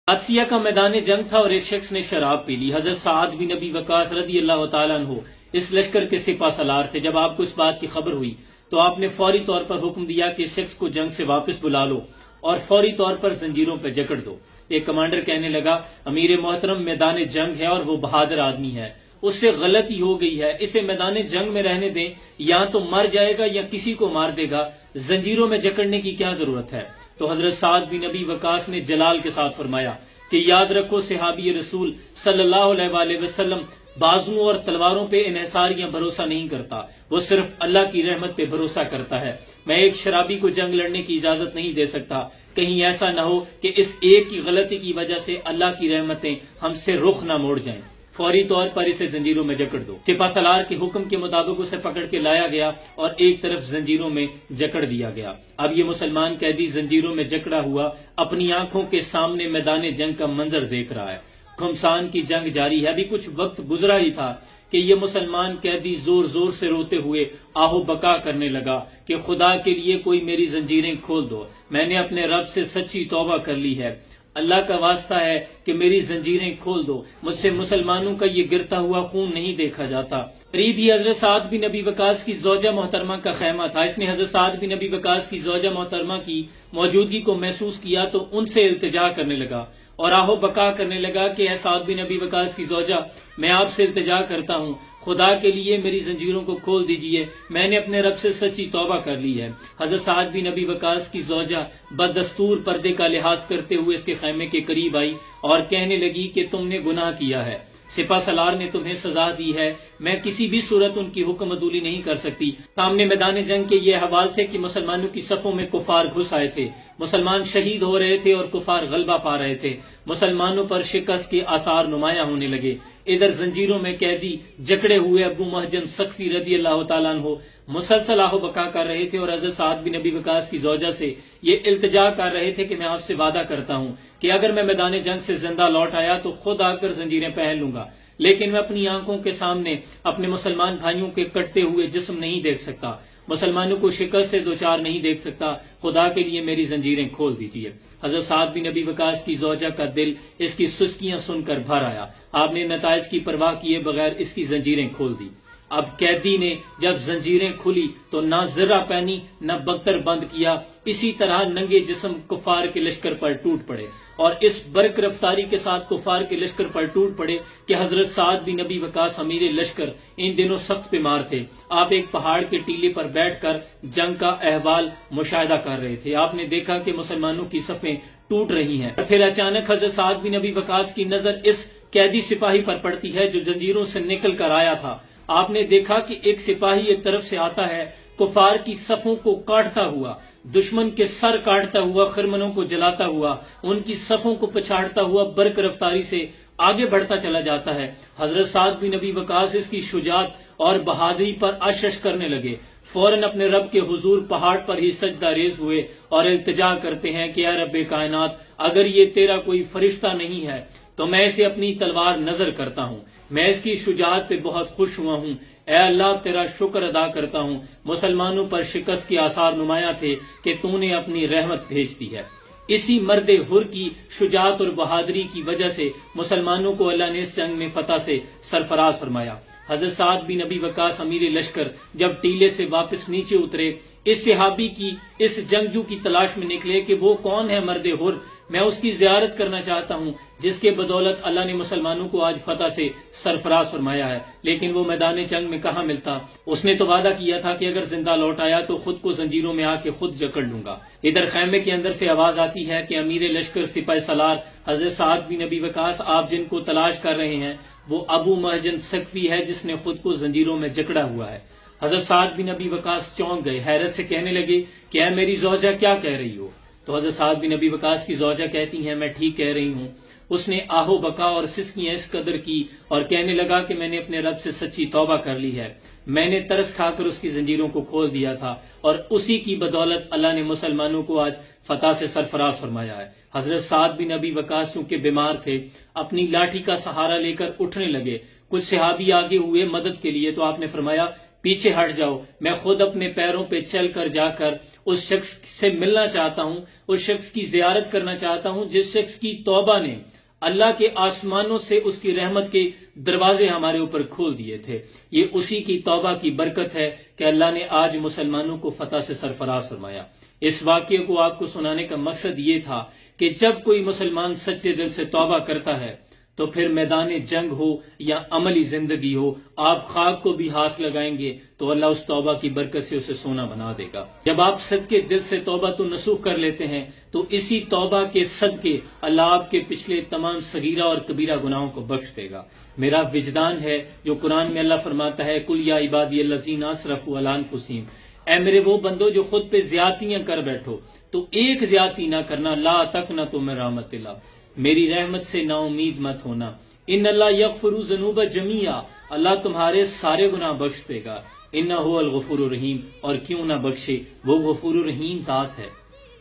हादसिया का मैदान जंग था और एक शख्स ने शराब पी ली। हजरत साद बिन अबी वक्कास रदी अल्लाह तआला अन्हु इस लश्कर के सिपा सलार थे। जब आपको इस बात की खबर हुई तो आपने फौरी तौर पर हुक्म दिया कि इस शख्स को जंग से वापस बुला लो और फौरी तौर पर जंजीरों पर जकड़ दो। एक कमांडर कहने लगा, अमीर मोहतरम मैदान जंग है और वो बहादुर आदमी है, उससे गलती हो गई है, इसे मैदान जंग में रहने दें, या तो मर जाएगा या किसी को मार देगा, जंजीरों में जकड़ने की क्या जरूरत है। तो हजरत साद बिन अबी वक्कास ने जलाल के साथ फरमाया कि याद रखो, सहाबी रसूल सल्लल्लाहु अलैहि वसल्लम बाजुओं और तलवारों पे इन्हिसार भरोसा नहीं करता, वो सिर्फ अल्लाह की रहमत पे भरोसा करता है। मैं एक शराबी को जंग लड़ने की इजाजत नहीं दे सकता, कहीं ऐसा न हो कि इस एक की गलती की वजह से अल्लाह की रहमतें हमसे रुख न मोड़ जाएं। फौरी तौर पर इसे जंजीरों में जकड़ दो। सिपा सलार के हुक्म के मुताबिक उसे पकड़ के लाया गया और एक तरफ जंजीरों में जकड़ दिया गया। अब ये मुसलमान कैदी जंजीरों में जकड़ा हुआ अपनी आंखों के सामने मैदान जंग का मंजर देख रहा है। घुमसान की जंग जारी है। अभी कुछ वक्त गुजरा ही था कि ये मुसलमान कैदी जोर जोर से रोते हुए आहो बका करने लगा कि खुदा के लिए कोई मेरी जंजीरें खोल दो, मैंने अपने रब से सच्ची तौबा कर ली है, अल्लाह का वास्ता है कि मेरी जंजीरें खोल दो, मुझसे मुसलमानों का ये गिरता हुआ खून नहीं देखा जाता। करीब ही हजरत साद बिन अबी वक्कास की ज़ौजा मोहतरमा का खैमा था। इसने हजरत साद बिन अबी वक्कास की ज़ौजा मोहतरमा की मौजूदगी को महसूस किया तो उनसे इल्तिजा करने लगा और आहो बका करने लगा कि ऐ साद बिन अबी वक्कास की ज़ौजा, मैं आपसे इल्तिजा करता हूँ, खुदा के लिए मेरी जंजीरों को खोल दीजिए, मैंने अपने रब से सच्ची तौबा कर ली है। हजरत साद बिन अबी वक्कास की ज़ौजा बदस्तूर पर्दे का लिहाज करते हुए इसके खैमे के करीब आई और कहने लगी कि तुमने गुनाह किया है, सिपा सलार ने तुम्हें सजा दी है, मैं किसी भी सूरत उनकी हुक्म अदूली नहीं कर सकती। सामने मैदान जंग के ये हवाल थे कि मुसलमानों की सफों में कुफार घुस आए थे, मुसलमान शहीद हो रहे थे और कुफार गलबा पा रहे थे, मुसलमानों पर शिकस्त के आसार नुमाया होने लगे। इधर जंजीरों में कैदी जकड़े हुए अबू महजन सख्फी रदी अल्लाह तआला अन्हु मुसलसल आहो बका कर रहे थे और हजरत साद बिन अबी वक्कास की ज़ौजा से ये इल्तिजा कर रहे थे कि मैं आपसे वादा करता हूँ कि अगर मैं मैदान जंग से जिंदा लौट आया तो खुद आकर जंजीरें पहन लूंगा, लेकिन मैं अपनी आंखों के सामने अपने मुसलमान भाइयों के कटते हुए जिस्म नहीं देख सकता, मुसलमानों को शिकस्त से दो चार नहीं देख सकता, खुदा के लिए मेरी जंजीरें खोल दीजिए। हजरत साद बिन अबी वक्कास की ज़ौजा का दिल इसकी सुस्कियां सुनकर भर आया। आपने नताइज की परवाह किए बगैर इसकी जंजीरें खोल दी। अब कैदी ने जब जंजीरें खुली तो ना जर्रा पहनी न बख्तर बंद किया, इसी तरह नंगे जिस्म कुफार के लश्कर पर टूट पड़े और इस बरक रफ्तारी के साथ कुफार के लश्कर पर टूट पड़े कि हजरत साद बिन अबी वक्कास अमीर लश्कर इन दिनों सख्त बीमार थे। आप एक पहाड़ के टीले पर बैठकर जंग का अहवाल मुशाहिदा कर रहे थे। आपने देखा कि मुसलमानों की सफें टूट रही हैं। फिर अचानक हजरत साद बिन अबी वक्कास की नजर इस कैदी सिपाही पर पड़ती है जो जंजीरों से निकल कर आया था। आपने देखा कि एक सिपाही एक तरफ से आता है, कुफार की सफों को काटता हुआ, दुश्मन के सर काटता हुआ, खरमनों को जलाता हुआ, उनकी सफों को पछाड़ता हुआ बरक रफ्तारी से आगे बढ़ता चला जाता है। हजरत साद बिन अबी वक्कास इसकी शुजात और बहादुरी पर आशश करने लगे। फौरन अपने रब के हुजूर पहाड़ पर ही सजदा रेज हुए और इल्तिजा करते हैं कि या रब्बे कायनात, अगर ये तेरा कोई फरिश्ता नहीं है तो मैं इसे अपनी तलवार नजर करता हूँ, मैं इसकी शुजात पे बहुत खुश हुआ हूँ, ऐ अल्लाह तेरा शुक्र अदा करता हूँ, मुसलमानों पर शिकस्त के आसार नुमाया थे कि तूने अपनी रहमत भेज दी है। इसी मर्दे हुर की शुजात और बहादुरी की वजह से मुसलमानों को अल्लाह ने इस जंग में फतह से सरफराज फरमाया। हजरत साद बिन अबी वक्कास अमीर लश्कर जब टीले से वापस नीचे उतरे, इस सहाबी की, इस जंगजू की तलाश में निकले कि वो कौन है मर्दे हुर, मैं उसकी जियारत करना चाहता हूँ जिसके बदौलत अल्लाह ने मुसलमानों को आज फतह से सरफराज फरमाया है। लेकिन वो मैदान जंग में कहाँ मिलता। उसने तो वादा किया था कि अगर जिंदा लौट आया तो खुद को जंजीरों में आके खुद जकड़ लूंगा। इधर खैमे के अंदर से आवाज आती है कि अमीर लश्कर सिपाही सलार हजरत साद बिन अबी वक्कास, आप जिनको तलाश कर रहे हैं वो अबू महजन सख्फी है जिसने खुद को जंजीरों में जकड़ा हुआ है। हजरत साद बिन अबी वक्कास चौंक गए, हैरत से कहने लगे कि ऐ मेरी ज़ौजा, क्या कह रही हो। तो हजरत साद बिन अबी वक्कास की ज़ौजा कहती हैं, मैं ठीक कह रही हूँ। उसने आहो बका और सिस्कियां इस कदर की और कहने लगा कि मैंने अपने रब से सच्ची तौबा कर ली है, मैंने तरस खाकर उसकी जंजीरों को खोल दिया था और उसी की बदौलत अल्लाह ने मुसलमानों को आज फतह से सरफराज फरमाया है। हजरत साद बिन अबी वक्कास चूंकि बीमार थे, अपनी लाठी का सहारा लेकर उठने लगे। कुछ सहाबी आगे हुए मदद के लिए तो आपने फरमाया, पीछे हट जाओ, मैं खुद अपने पैरों पे चल कर जाकर اس شخص سے ملنا چاہتا ہوں، اس شخص کی زیارت کرنا چاہتا ہوں جس شخص کی توبہ نے اللہ کے آسمانوں سے اس کی رحمت کے دروازے ہمارے اوپر کھول دیے تھے۔ یہ اسی کی توبہ کی برکت ہے کہ اللہ نے آج مسلمانوں کو فتح سے سرفراز فرمایا۔ اس واقعے کو آپ کو سنانے کا مقصد یہ تھا کہ جب کوئی مسلمان سچے دل سے توبہ کرتا ہے تو پھر میدان جنگ ہو یا عملی زندگی ہو، آپ خاک کو بھی ہاتھ لگائیں گے تو اللہ اس توبہ کی برکت سے اسے سونا بنا دے گا۔ جب آپ صدقے دل سے توبہ تو نصوح کر لیتے ہیں تو اسی توبہ کے صدقے اللہ آپ کے پچھلے تمام صغیرہ اور کبیرہ گناہوں کو بخش دے گا۔ میرا وجدان ہے جو قرآن میں اللہ فرماتا ہے کل یا عبادی الذین اسرفوا علی انفسہم، اے میرے وہ بندو جو خود پہ زیادتیاں کر بیٹھو تو ایک زیادتی نہ کرنا، لا تقنطوا من رحمت اللہ، میری رحمت سے نا امید مت ہونا، ان اللہ یغفر الذنوب جميعا، اللہ تمہارے سارے گناہ بخش دے گا، انہ هو الغفور الرحیم، اور کیوں نہ بخشے، وہ غفور الرحیم ذات ہے،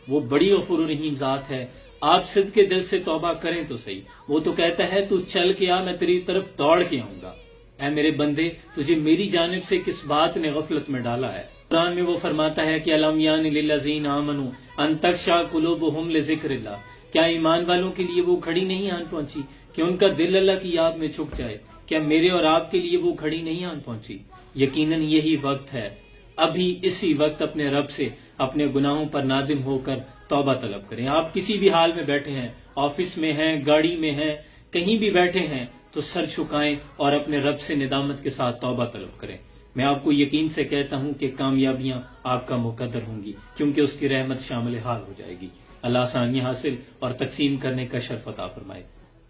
وہ بڑی غفور الرحیم ذات ہے۔ آپ صدقے دل سے توبہ کریں تو صحیح، وہ تو کہتا ہے تو چل کے آ، میں تیری طرف دوڑ کے آؤں گا۔ اے میرے بندے، تجھے میری جانب سے کس بات نے غفلت میں ڈالا ہے؟ قرآن میں وہ فرماتا ہے کہ الم یان للذین آمنوا ان تخشع قلوبہم لذکر اللہ، کیا ایمان والوں کے لیے وہ گھڑی نہیں آن پہنچی کہ ان کا دل اللہ کی یاد میں جھک جائے؟ کیا میرے اور آپ کے لیے وہ گھڑی نہیں آن پہنچی؟ یقیناً یہی وقت ہے، ابھی اسی وقت اپنے رب سے اپنے گناہوں پر نادم ہو کر توبہ طلب کریں۔ آپ کسی بھی حال میں بیٹھے ہیں، آفس میں ہیں، گاڑی میں ہیں، کہیں بھی بیٹھے ہیں تو سر جھکائیں اور اپنے رب سے ندامت کے ساتھ توبہ طلب کریں۔ میں آپ کو یقین سے کہتا ہوں کہ کامیابیاں آپ کا مقدر ہوں گی، کیونکہ اس کی رحمت شامل حال ہو جائے گی۔ اللہ آسانیاں حاصل اور تقسیم کرنے کا شرف عطا فرمائے۔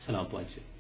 سلام پہنچے۔